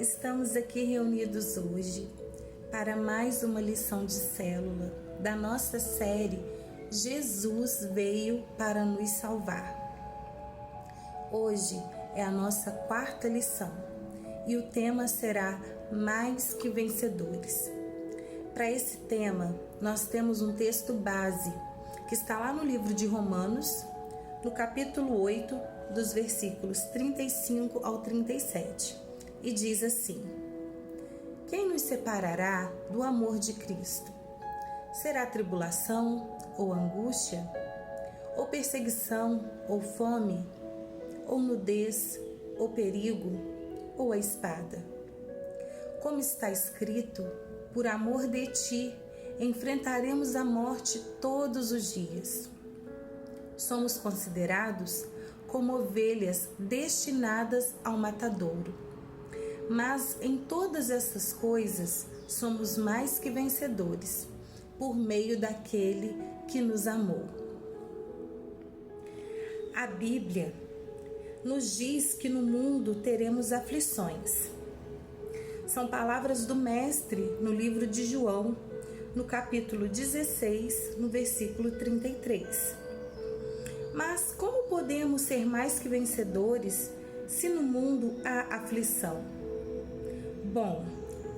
Estamos aqui reunidos hoje para mais uma lição de célula da nossa série Jesus veio para nos salvar. Hoje é a nossa quarta lição e o tema será Mais que Vencedores. Para esse tema, nós temos um texto base que está lá no livro de Romanos, no capítulo 8, dos versículos 35 ao 37, e diz assim: Quem nos separará do amor de Cristo? Será tribulação ou angústia, ou perseguição, ou fome, ou nudez, ou perigo, ou a espada? Como está escrito, por amor de ti, enfrentaremos a morte todos os dias. Somos considerados como ovelhas destinadas ao matadouro. Mas em todas essas coisas somos mais que vencedores, por meio daquele que nos amou. A Bíblia nos diz que no mundo teremos aflições. São palavras do Mestre no livro de João, no capítulo 16, no versículo 33. Mas como podemos ser mais que vencedores se no mundo há aflição? Bom,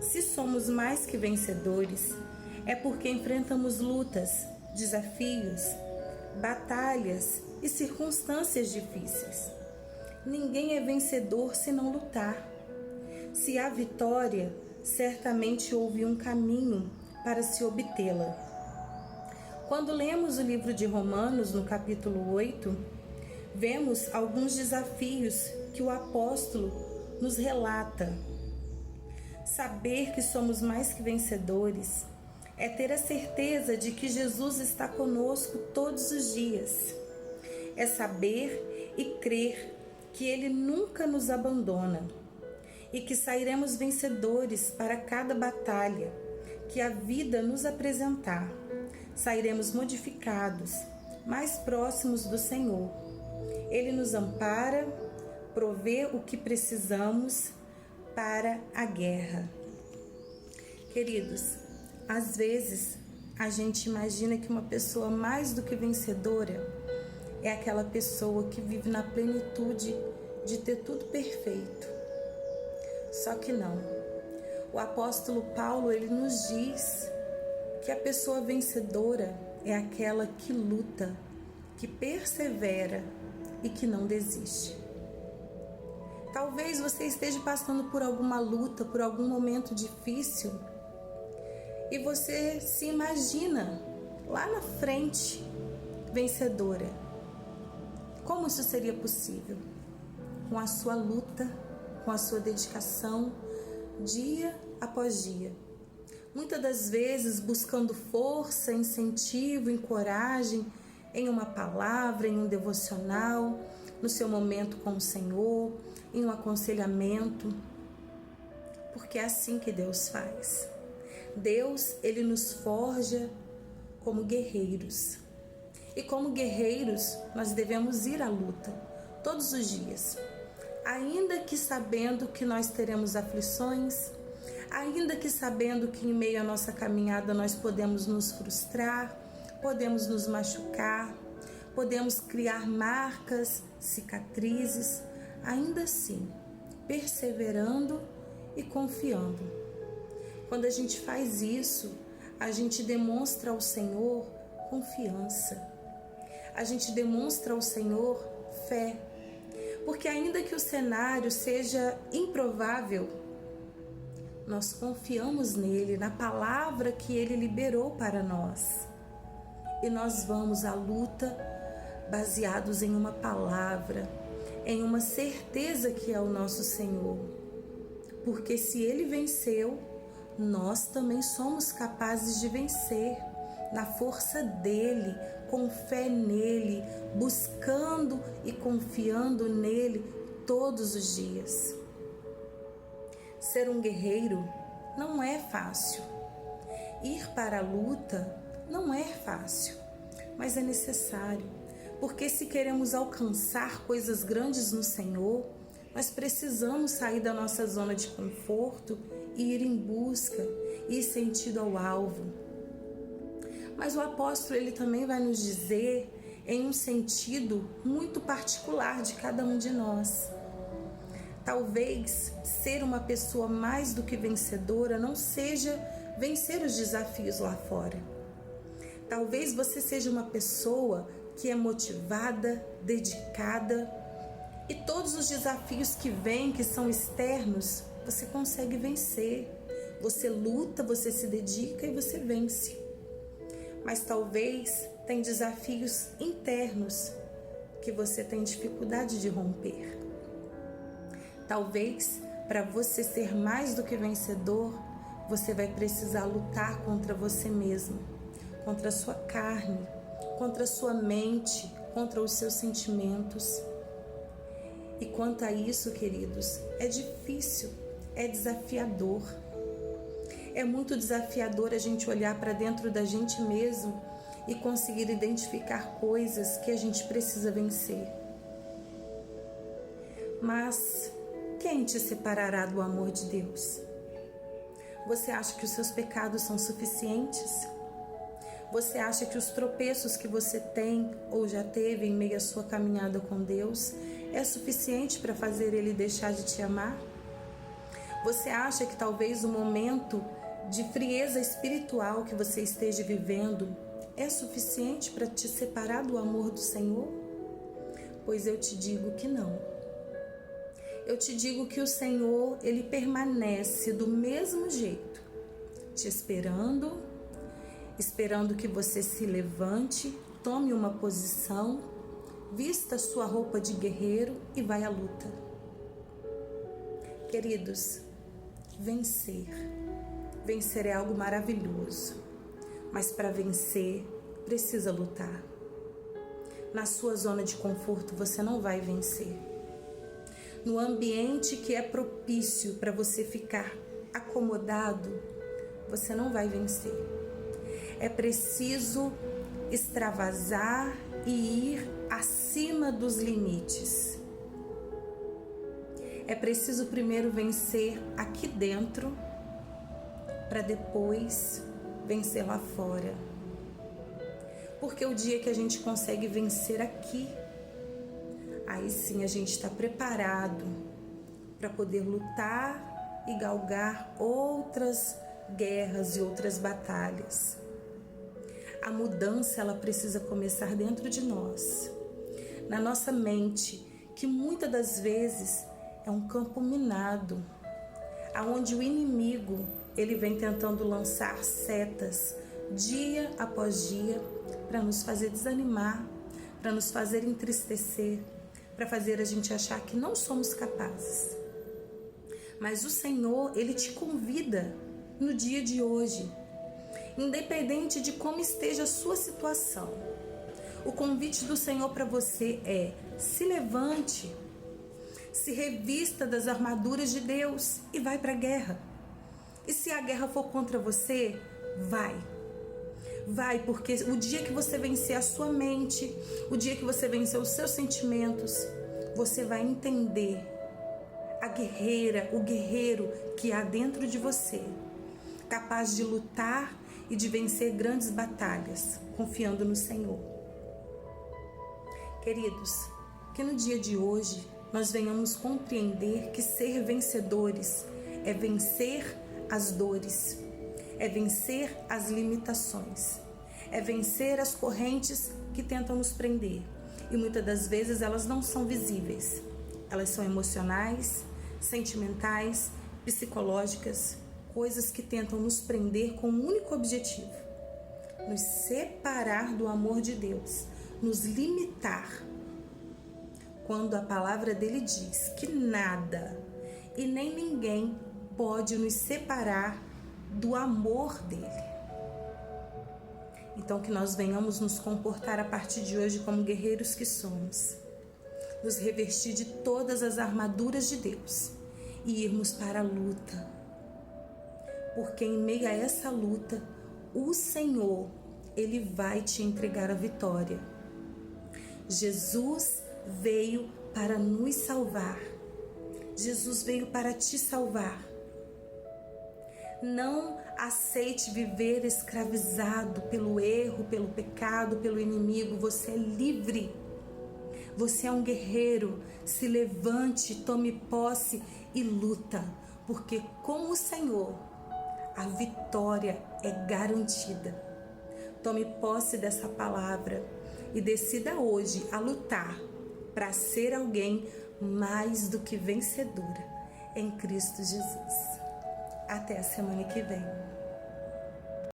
se somos mais que vencedores, é porque enfrentamos lutas, desafios, batalhas e circunstâncias difíceis. Ninguém é vencedor se não lutar. Se há vitória, certamente houve um caminho para se obtê-la. Quando lemos o livro de Romanos, no capítulo 8, vemos alguns desafios que o apóstolo nos relata. Saber que somos mais que vencedores é ter a certeza de que Jesus está conosco todos os dias. É saber e crer que Ele nunca nos abandona e que sairemos vencedores para cada batalha que a vida nos apresentar. Sairemos modificados, mais próximos do Senhor. Ele nos ampara, provê o que precisamos para a guerra. Queridos, às vezes a gente imagina que uma pessoa mais do que vencedora é aquela pessoa que vive na plenitude de ter tudo perfeito. Só que não. O apóstolo Paulo, ele nos diz que a pessoa vencedora é aquela que luta, que persevera e que não desiste. Talvez você esteja passando por alguma luta, por algum momento difícil, e você se imagina lá na frente, vencedora. Como isso seria possível? Com a sua luta, com a sua dedicação, dia após dia. Muitas das vezes buscando força, incentivo, encoragem em uma palavra, em um devocional, no seu momento com o Senhor, em um aconselhamento, porque é assim que Deus faz. Deus, Ele nos forja como guerreiros. E como guerreiros, nós devemos ir à luta todos os dias, ainda que sabendo que nós teremos aflições, ainda que sabendo que em meio à nossa caminhada nós podemos nos frustrar, podemos nos machucar, podemos criar marcas, cicatrizes, ainda assim, perseverando e confiando. Quando a gente faz isso, a gente demonstra ao Senhor confiança. A gente demonstra ao Senhor fé. Porque ainda que o cenário seja improvável, nós confiamos nele, na palavra que ele liberou para nós. E nós vamos à luta baseados em uma palavra, em uma certeza que é o nosso Senhor. Porque se ele venceu, nós também somos capazes de vencer na força dele, com fé nele, buscando e confiando nele todos os dias. Ser um guerreiro não é fácil. Ir para a luta não é fácil, mas é necessário, porque se queremos alcançar coisas grandes no Senhor, Nós precisamos sair da nossa zona de conforto e ir em busca, ir sentido ao alvo. Mas o apóstolo, ele também vai nos dizer em um sentido muito particular de cada um de nós. Talvez ser uma pessoa mais do que vencedora não seja vencer os desafios lá fora. Talvez você seja uma pessoa que é motivada, dedicada, e todos os desafios que vêm, que são externos, você consegue vencer. Você luta, você se dedica e você vence. Mas talvez tem desafios internos que você tem dificuldade de romper. Talvez, para você ser mais do que vencedor, você vai precisar lutar contra você mesmo, contra a sua carne, contra a sua mente, contra os seus sentimentos. E quanto a isso, queridos, é difícil, é desafiador. É muito desafiador a gente olhar para dentro da gente mesmo e conseguir identificar coisas que a gente precisa vencer. Mas quem te separará do amor de Deus? Você acha que os seus pecados são suficientes? Você acha que os tropeços que você tem ou já teve em meio à sua caminhada com Deus é suficiente para fazer Ele deixar de te amar? Você acha que talvez o momento de frieza espiritual que você esteja vivendo é suficiente para te separar do amor do Senhor? Pois eu te digo que não. Eu te digo que o Senhor, Ele permanece do mesmo jeito, te esperando que você se levante, tome uma posição, vista sua roupa de guerreiro e vai à luta. Queridos, vencer é algo maravilhoso, mas para vencer precisa lutar. Na sua zona de conforto você não vai vencer. No ambiente que é propício para você ficar acomodado, você não vai vencer. É preciso extravasar e ir acima dos limites. É preciso primeiro vencer aqui dentro, para depois vencer lá fora. Porque o dia que a gente consegue vencer aqui, aí sim a gente está preparado para poder lutar e galgar outras guerras e outras batalhas. A mudança, ela precisa começar dentro de nós, na nossa mente, que muitas das vezes é um campo minado, aonde o inimigo, ele vem tentando lançar setas dia após dia para nos fazer desanimar, para nos fazer entristecer, para fazer a gente achar que não somos capazes. Mas o Senhor, Ele te convida no dia de hoje, independente de como esteja a sua situação. O convite do Senhor para você é: se levante, se revista das armaduras de Deus e vai para a guerra. E se a guerra for contra você, vai, porque o dia que você vencer a sua mente, o dia que você vencer os seus sentimentos, você vai entender a guerreira, o guerreiro que há dentro de você, capaz de lutar e de vencer grandes batalhas, confiando no Senhor. Queridos, que no dia de hoje nós venhamos compreender que ser vencedores é vencer as dores, é vencer as limitações, é vencer as correntes que tentam nos prender. E muitas das vezes elas não são visíveis, elas são emocionais, sentimentais, psicológicas, coisas que tentam nos prender com um único objetivo: nos separar do amor de Deus, nos limitar. Quando a palavra dele diz que nada e nem ninguém pode nos separar do amor dele. Então que nós venhamos nos comportar a partir de hoje como guerreiros que somos, nos revestir de todas as armaduras de Deus e irmos para a luta. Porque em meio a essa luta, o Senhor, Ele vai te entregar a vitória. Jesus veio para nos salvar Jesus veio para te salvar. Não aceite viver escravizado pelo erro, pelo pecado, pelo inimigo. Você é livre. Você é um guerreiro. Se levante, tome posse e luta, porque com o Senhor a vitória é garantida. Tome posse dessa palavra e decida hoje a lutar para ser alguém mais do que vencedora em Cristo Jesus. Até a semana que vem.